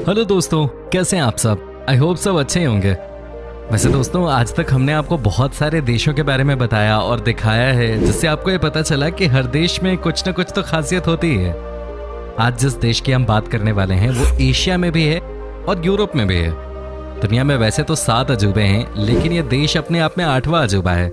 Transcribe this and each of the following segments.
Hello दोस्तों, कैसे हैं आप सब? आई होप सब अच्छे ही होंगे। वैसे दोस्तों, आज तक हमने आपको बहुत सारे देशों के बारे में बताया और दिखाया है, जिससे आपको ये पता चला कि हर देश में कुछ न कुछ तो खासियत होती है। आज जिस देश की हम बात करने वाले हैं वो एशिया में भी है और यूरोप में भी है। दुनिया में वैसे तो 7 अजूबे हैं, लेकिन ये देश अपने आप में 8वां अजूबा है।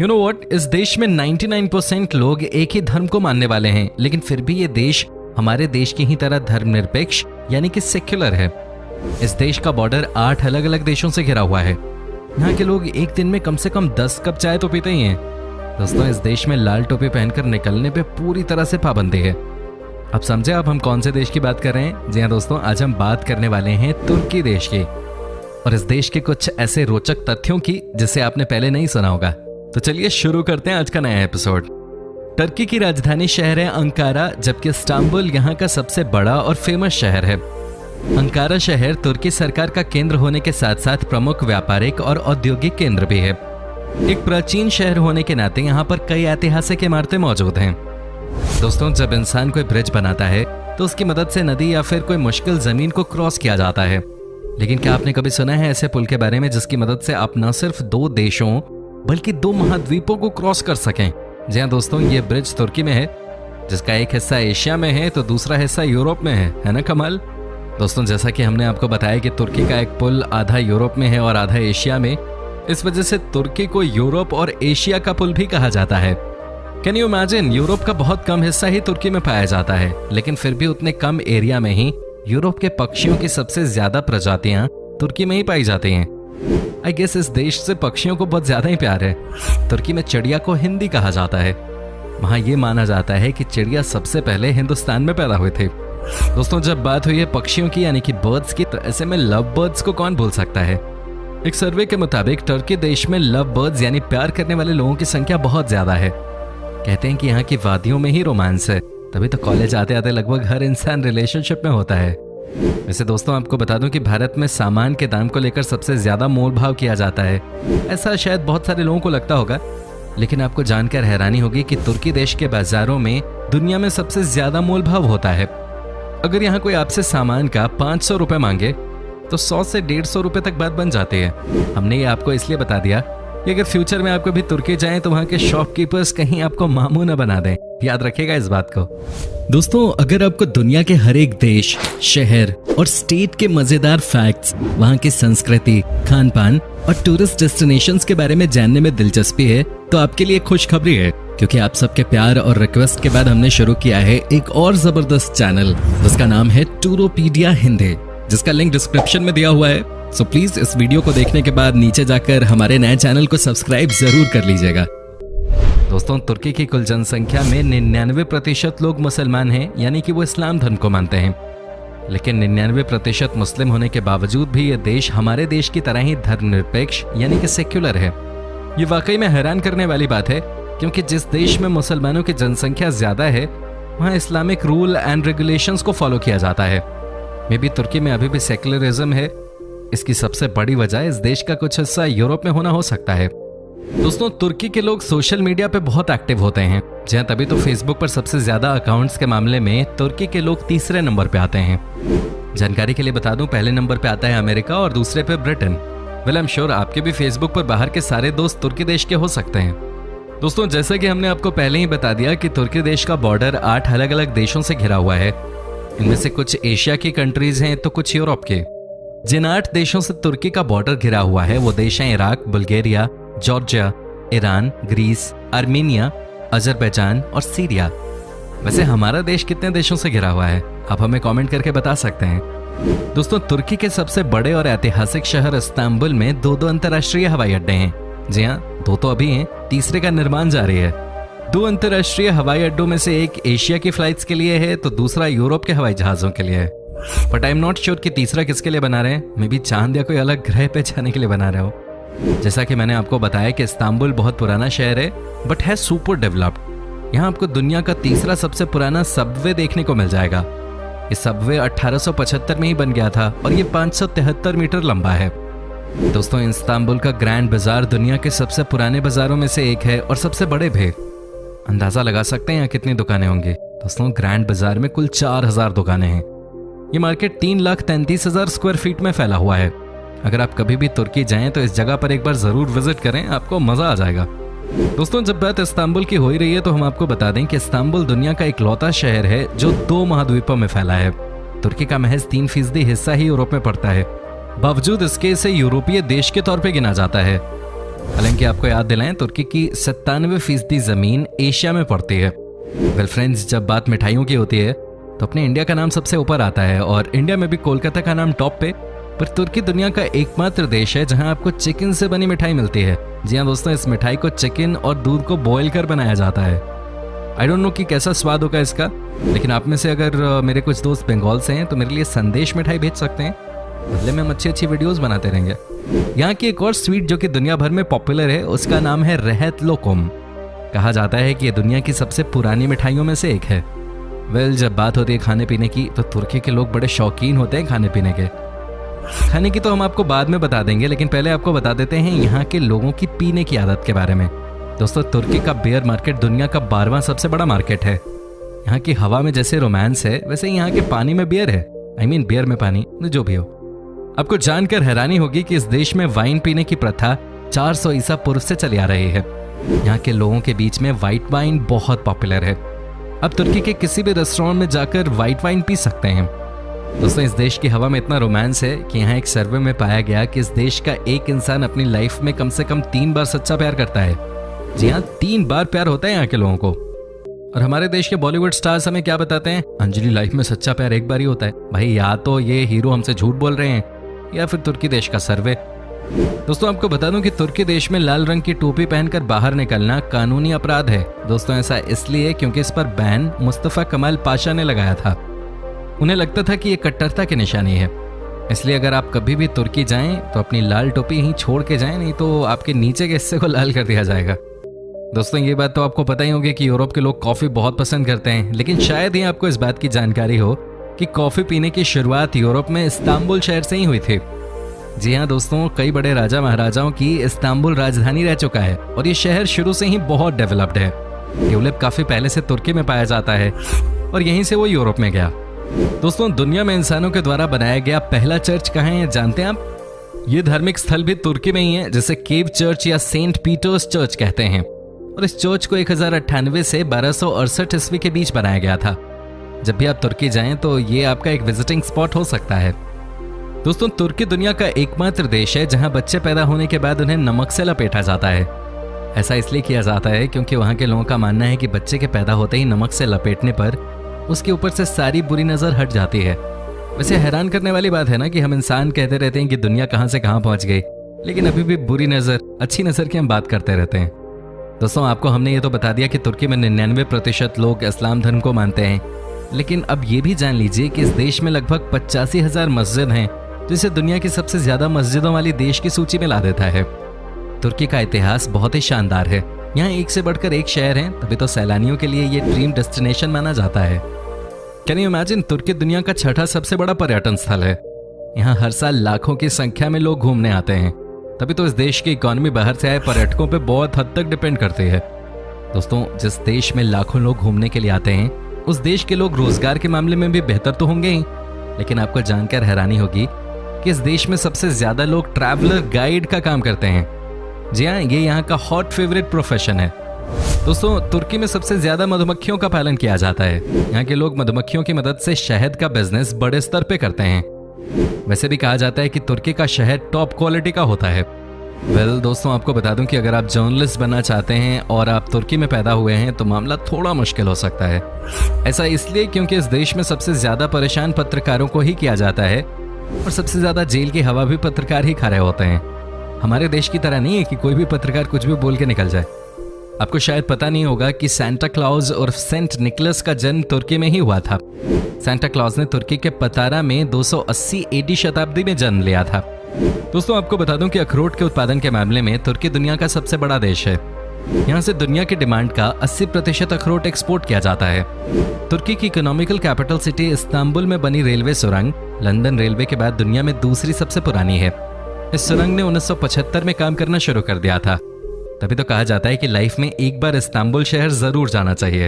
यू नो व्हाट, इस देश में 99% लोग एक ही धर्म को मानने वाले हैं, लेकिन फिर भी ये देश हमारे देश की ही तरह धर्मनिरपेक्ष यानी कि सेक्युलर है। इस देश का बॉर्डर 8 अलग अलग देशों से घिरा हुआ है। यहाँ के लोग एक दिन में कम से कम 10 कप चाय तो पीते ही हैं। दोस्तों, इस देश में लाल टोपी पहनकर निकलने पे पूरी तरह से पाबंदी है। अब समझे आप हम कौन से देश की बात कर रहे हैं? जी हाँ दोस्तों, आज हम बात करने वाले हैं तुर्की देश की, और इस देश के कुछ ऐसे रोचक तथ्यों की जिसे आपने पहले नहीं सुना होगा। तो चलिए शुरू करते हैं आज का नया एपिसोड। टर्की की राजधानी शहर है अंकारा, जबकि इस्तांबुल यहाँ का सबसे बड़ा और फेमस शहर है। अंकारा शहर तुर्की सरकार का केंद्र होने के साथ साथ प्रमुख व्यापारिक और औद्योगिक केंद्र भी है। एक प्राचीन शहर होने के नाते यहाँ पर कई ऐतिहासिक इमारतें मौजूद हैं। दोस्तों, जब इंसान कोई ब्रिज बनाता है तो उसकी मदद से नदी या फिर कोई मुश्किल जमीन को क्रॉस किया जाता है। लेकिन क्या आपने कभी सुना है ऐसे पुल के बारे में जिसकी मदद से आप न सिर्फ 2 देशों बल्कि 2 महाद्वीपों को क्रॉस कर सकें? जी हाँ दोस्तों, ये ब्रिज तुर्की में है, जिसका एक हिस्सा एशिया में है तो दूसरा हिस्सा यूरोप में है ना कमाल? दोस्तों, जैसा कि हमने आपको बताया कि तुर्की का एक पुल आधा यूरोप में है और आधा एशिया में, इस वजह से तुर्की को यूरोप और एशिया का पुल भी कहा जाता है। कैन यू इमेजिन, यूरोप का बहुत कम हिस्सा ही तुर्की में पाया जाता है, लेकिन फिर भी उतने कम एरिया में ही यूरोप के पक्षियों की सबसे ज्यादा प्रजातियां तुर्की में ही पाई जाती हैं। आई गेस इस देश से पक्षियों को बहुत ज्यादा ही प्यार है। तुर्की में चिड़िया को हिंदी कहा जाता है। वहां ये माना जाता है कि चिड़िया सबसे पहले हिंदुस्तान में पैदा हुए थे। दोस्तों, जब बात हुई है पक्षियों की यानी कि बर्ड्स की, तो ऐसे में लव बर्ड्स को कौन भूल सकता है? एक सर्वे के मुताबिक टर्की देश में लव बर्ड्स यानी प्यार करने वाले लोगों की संख्या बहुत ज्यादा है। कहते हैं कि यहाँ की वादियों में ही रोमांस है, तभी तो कॉलेज आते आते लगभग हर इंसान रिलेशनशिप में होता है। वैसे दोस्तों, आपको बता दूं कि भारत में सामान के दाम को लेकर सबसे ज्यादा मोल भाव किया जाता है। ऐसा शायद बहुत सारे लोगों को लगता होगा, लेकिन आपको जानकर हैरानी होगी कि तुर्की देश के बाजारों में दुनिया में सबसे ज्यादा मोल भाव होता है। अगर यहाँ कोई आपसे सामान का 500 रुपए मांगे तो 100 से 150 रुपए तक बात बन जाती है। हमने ये आपको इसलिए बता दिया कि अगर फ्यूचर में आप कभी तुर्की जाएं तो वहाँ के शॉपकीपर्स कहीं आपको मामू न बना दें। याद रखिएगा इस बात को। दोस्तों, अगर आपको दुनिया के हर एक देश, शहर और स्टेट के मजेदार फैक्ट्स, वहाँ की संस्कृति, खान पान और टूरिस्ट डेस्टिनेशंस के बारे में जानने में दिलचस्पी है, तो आपके लिए खुशखबरी है, क्योंकि आप सबके प्यार और रिक्वेस्ट के बाद हमने शुरू किया है एक और जबरदस्त चैनल, जिसका नाम है टूरोपीडिया हिंदी, जिसका लिंक डिस्क्रिप्शन में दिया हुआ है। सो प्लीज इस वीडियो को देखने के बाद नीचे जाकर हमारे नए चैनल को सब्सक्राइब जरूर कर लीजिएगा। दोस्तों, तुर्की की कुल जनसंख्या में 99% लोग मुसलमान हैं, यानी कि वो इस्लाम धर्म को मानते हैं। लेकिन 99% मुस्लिम होने के बावजूद भी ये देश हमारे देश की तरह ही धर्मनिरपेक्ष यानी कि सेक्युलर है। ये वाकई में हैरान करने वाली बात है, क्योंकि जिस देश में मुसलमानों की जनसंख्या ज्यादा है वहाँ इस्लामिक रूल एंड रेगुलेशंस को फॉलो किया जाता है। मे बी तुर्की में अभी भी सेक्युलरिज्म है। इसकी सबसे बड़ी वजह इस देश का कुछ हिस्सा यूरोप में होना हो सकता है। दोस्तों, तुर्की के लोग सोशल मीडिया पे बहुत एक्टिव होते हैं। जहाँ तभी तो फेसबुक पर सबसे ज्यादा अकाउंट्स के मामले में तुर्की के लोग तीसरे नंबर पे आते हैं। जानकारी के लिए बता दूं, पहले नंबर पे आता है अमेरिका और दूसरे पे Britain. Well, I am sure आपके भी फेसबुक पर बाहर के सारे दोस्त तुर्की देश के हो सकते हैं। दोस्तों, जैसा कि हमने आपको पहले ही बता दिया कि तुर्की देश का बॉर्डर 8 अलग अलग देशों से घिरा हुआ है। इनमें से कुछ एशिया की कंट्रीज हैं तो कुछ यूरोप के। जिन 8 देशों से तुर्की का बॉर्डर घिरा हुआ है वो देश हैं Iraq, Bulgaria, Georgia, Iran, Greece, Armenia, Azerbaijan और सीरिया। वैसे हमारा देश कितने देशों से घिरा हुआ है आप हमें कमेंट करके बता सकते हैं। दोस्तों, तुर्की के सबसे बड़े और ऐतिहासिक शहर इस्तांबुल में 2 अंतर्राष्ट्रीय हवाई अड्डे हैं। जी हाँ, 2 तो अभी हैं, तीसरे का निर्माण जारी है। 2 अंतर्राष्ट्रीय हवाई अड्डों में से एक एशिया की फ्लाइट्स के लिए है तो दूसरा यूरोप के हवाई जहाजों के लिए है। But I am not sure कि तीसरा किसके लिए बना रहे हैं। मे बी चांद या कोई अलग ग्रह पे जाने के लिए बना रहे हो। जैसा कि मैंने आपको बताया कि इस्तांबुल बहुत पुराना शहर है बट है सुपर डेवलप्ड। यहाँ आपको दुनिया का तीसरा सबसे पुराना सबवे देखने को मिल जाएगा। ये सबवे 1875 में ही बन गया था और ये 573 मीटर लंबा है। दोस्तों, इस्तांबुल का ग्रैंड बाजार दुनिया के सबसे पुराने बाजारों में से एक है और सबसे बड़े भी। अंदाजा लगा सकते हैं यहाँ कितनी दुकानें होंगी। दोस्तों, ग्रैंड बाजार में कुल 4000 दुकानें हैं। ये मार्केट 3,33,000 स्क्वायर फीट में फैला हुआ है। अगर आप कभी भी तुर्की जाएं तो इस जगह पर एक बार जरूर विजिट करें, आपको मजा आ जाएगा। दोस्तों, जब बात इस्तांबुल की हो ही रही है तो हम आपको बता दें कि इस्तांबुल दुनिया का इकलौता शहर है जो 2 महाद्वीपों में फैला है। तुर्की का महज 3% हिस्सा ही यूरोप में पड़ता है, बावजूद इसके इसे यूरोपीय देश के तौर पर गिना जाता है। हालांकि आपको याद दिलाएं, तुर्की की 97% जमीन एशिया में पड़ती है। वेल फ्रेंड्स, जब बात मिठाइयों की होती है तो अपने इंडिया का नाम सबसे ऊपर आता है और इंडिया में भी कोलकाता का नाम टॉप पे। पर तुर्की दुनिया का एकमात्र देश है जहां आपको चिकन से बनी मिठाई मिलती है। जी हाँ दोस्तों, इस मिठाई को चिकन और दूध को बॉईल कर बनाया जाता है। आई डोंट नो कि कैसा स्वाद होगा इसका, लेकिन आप में से अगर मेरे कुछ दोस्त बंगाल से हैं तो मेरे लिए संदेश मिठाई भेज सकते हैं, बदले में हम अच्छी वीडियोस बनाते रहेंगे। यहाँ की एक और स्वीट जो कि दुनिया भर में पॉपुलर है, उसका नाम है रहत लोकुम। कहा जाता है कि ये दुनिया की सबसे पुरानी मिठाइयों में से एक है। वेल, जब बात होती है खाने पीने की तो तुर्की के लोग बड़े शौकीन होते हैं खाने पीने के। खाने की तो हम आपको बाद में बता देंगे, लेकिन पहले आपको बता देते हैं यहाँ के लोगों की पीने की आदत के बारे में। दोस्तों, तुर्की का बियर मार्केट दुनिया का 12वां सबसे बड़ा मार्केट है। यहाँ की हवा में जैसे रोमांस है, वैसे यहाँ के पानी में बियर है। आई मीन बियर में पानी, जो भी हो। आपको जानकर हैरानी होगी कि इस देश में वाइन पीने की प्रथा 400 ईसा पूर्व से चली आ रही है। यहाँ के लोगों के बीच में व्हाइट वाइन बहुत पॉपुलर है। आप तुर्की के किसी भी रेस्टोरेंट में जाकर व्हाइट वाइन पी सकते हैं। दोस्तों, इस देश की हवा में इतना रोमांस है कि यहाँ एक सर्वे में पाया गया कि इस देश का एक इंसान अपनी लाइफ में कम से कम 3 बार सच्चा प्यार करता है। जी हाँ, 3 बार प्यार होता है यहाँ के लोगों को। और हमारे देश के बॉलीवुड स्टार्स हमें क्या बताते हैं? अंजलि, लाइफ में सच्चा प्यार एक बार ही होता है। भाई, या तो ये हीरो हमसे झूठ बोल रहे हैं या फिर तुर्की देश का सर्वे। दोस्तों, आपको बता दूं कि तुर्की देश में लाल रंग की टोपी पहनकर बाहर निकलना कानूनी अपराध है। दोस्तों, ऐसा इसलिए क्योंकि इस पर बैन मुस्तफा कमाल पाशा ने लगाया था। उन्हें लगता था कि ये कट्टरता की निशानी है, इसलिए अगर आप कभी भी तुर्की जाएं तो अपनी लाल टोपी ही छोड़ के जाएं, नहीं तो आपके नीचे के हिस्से को लाल कर दिया जाएगा। दोस्तों, ये बात तो आपको पता ही होगी कि यूरोप के लोग कॉफ़ी बहुत पसंद करते हैं, लेकिन शायद ही आपको इस बात की जानकारी हो कि कॉफ़ी पीने की शुरुआत यूरोप में इस्तांबुल शहर से ही हुई थी। जी हाँ दोस्तों, कई बड़े राजा महाराजाओं की इस्तांबुल राजधानी रह चुका है और ये शहर शुरू से ही बहुत डेवलप्ड है। ट्यूलिप काफ़ी पहले से तुर्की में पाया जाता है और यहीं से वो यूरोप में गया। दोस्तों, दुनिया में इंसानों के द्वारा बनाया गया पहला चर्च कहाँ है जानते हैं आप? ये धार्मिक स्थल भी तुर्की में ही है, जिसे केव चर्च या सेंट पीटर्स चर्च कहते हैं। और इस चर्च को 1098 से 1268 ईस्वी के बीच बनाया गया था। जब भी आप तुर्की जाएं तो ये आपका एक विजिटिंग स्पॉट हो सकता है। दोस्तों, तुर्की दुनिया का एकमात्र देश है जहां बच्चे पैदा होने के बाद उन्हें नमक से लपेटा जाता है। ऐसा इसलिए किया जाता है क्योंकि वहां के लोगों का मानना है कि बच्चे के पैदा होते ही नमक से लपेटने पर उसके ऊपर से सारी बुरी नज़र हट जाती है। वैसे हैरान करने वाली बात है ना कि हम इंसान कहते रहते हैं कि दुनिया कहां से कहां पहुंच गई, लेकिन अभी भी बुरी नज़र, अच्छी नज़र की हम बात करते रहते हैं। दोस्तों, आपको हमने ये तो बता दिया कि तुर्की में 99% लोग इस्लाम धर्म को मानते हैं, लेकिन अब ये भी जान लीजिए कि इस देश में लगभग 85,000 मस्जिद हैं, जिसे दुनिया की सबसे ज्यादा मस्जिदों वाली देश की सूची में ला देता है। तुर्की का इतिहास बहुत ही शानदार है। यहाँ एक से बढ़कर एक शहर है, तभी तो सैलानियों के लिए ये ड्रीम डेस्टिनेशन माना जाता है। कैन यू इमेजिन, तुर्की दुनिया का 6ठा सबसे बड़ा पर्यटन स्थल है। यहाँ हर साल लाखों की संख्या में लोग घूमने आते हैं, तभी तो इस देश की इकोनॉमी बाहर से आए पर्यटकों पे बहुत हद तक डिपेंड करती है। दोस्तों, जिस देश में लाखों लोग घूमने के लिए आते हैं, उस देश के लोग रोजगार के मामले में भी बेहतर तो होंगे ही, लेकिन आपको जानकर हैरानी होगी कि इस देश में सबसे ज्यादा लोग ट्रैवलर गाइड का काम करते हैं। जी हाँ, ये यहाँ का हॉट फेवरेट प्रोफेशन है। दोस्तों, तुर्की में सबसे ज्यादा मधुमक्खियों का पालन किया जाता है। यहाँ के लोग मधुमक्खियों की मदद से शहद का बिजनेस बड़े स्तर पे करते हैं। वैसे भी कहा जाता है कि तुर्की का शहद टॉप क्वालिटी का होता है। वेल दोस्तों, आपको बता दूं कि अगर आप जर्नलिस्ट बनना चाहते हैं और आप तुर्की में पैदा हुए हैं तो मामला थोड़ा मुश्किल हो सकता है। ऐसा इसलिए क्योंकि इस देश में सबसे ज्यादा परेशान पत्रकारों को ही किया जाता है और सबसे ज्यादा जेल की हवा भी पत्रकार ही खा रहे होते हैं। हमारे देश की तरह नहीं है कि कोई भी पत्रकार कुछ भी बोल के निकल जाए। आपको शायद पता नहीं होगा कि सेंटा क्लॉज और सेंट निकलस का जन्म तुर्की में ही हुआ था। सेंटा क्लॉज ने तुर्की के पतारा में 280 एडी शताब्दी में जन्म लिया था। दोस्तों, आपको बता दूं कि अखरोट के उत्पादन के मामले में तुर्की दुनिया का सबसे बड़ा देश है। यहाँ से दुनिया की डिमांड का 80% अखरोट एक्सपोर्ट किया जाता है। तुर्की की इकोनॉमिकल कैपिटल सिटी इस्तांबुल में बनी रेलवे सुरंग लंदन रेलवे के बाद दुनिया में दूसरी सबसे पुरानी है। इस सुरंग ने 1975 में काम करना शुरू कर दिया था। तभी तो कहा जाता है कि लाइफ में एक बार इस्तांबुल शहर जरूर जाना चाहिए।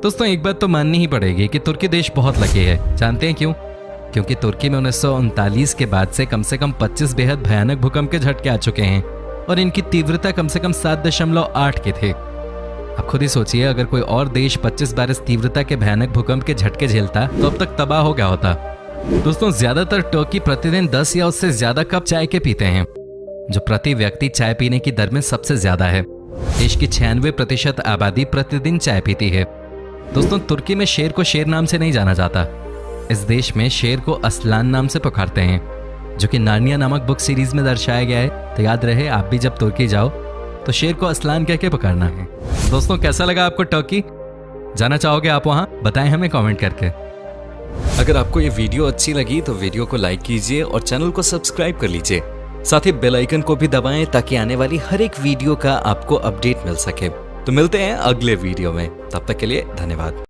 दोस्तों एक बात तो माननी ही पड़ेगी कि तुर्की देश बहुत लकी है। जानते हैं क्यों? क्योंकि तुर्की में 1939 के बाद से कम 25 बेहद भयानक भूकंप के झटके आ चुके हैं और इनकी तीव्रता कम से कम 7.8 की थी। आप खुद ही सोचिए, अगर कोई और देश 25 बार इस तीव्रता के भयानक भूकंप के झटके झेलता तो अब तक तबाह हो गया होता। दोस्तों ज्यादातर टर्की प्रतिदिन 10 या उससे ज्यादा कप चाय के पीते हैं, जो प्रति व्यक्ति चाय पीने की दर में सबसे ज्यादा है। देश की 96% आबादी प्रतिदिन चाय पीती है। दोस्तों तुर्की में शेर को शेर नाम से नहीं जाना जाता। इस देश में शेर को असलान नाम से पुकारते हैं, जो कि नार्निया नामक बुक सीरीज में दर्शाया गया है। तो याद रहे, आप भी जब तुर्की जाओ तो शेर को असलान कह के पुकारना है। दोस्तों कैसा लगा आपको टर्की? जाना चाहोगे आप वहां? बताएं हमें कमेंट करके। अगर आपको ये वीडियो अच्छी लगी तो वीडियो को लाइक कीजिए और चैनल को सब्सक्राइब कर लीजिए। साथ ही बेल आइकन को भी दबाएं ताकि आने वाली हर एक वीडियो का आपको अपडेट मिल सके। तो मिलते हैं अगले वीडियो में, तब तक के लिए धन्यवाद।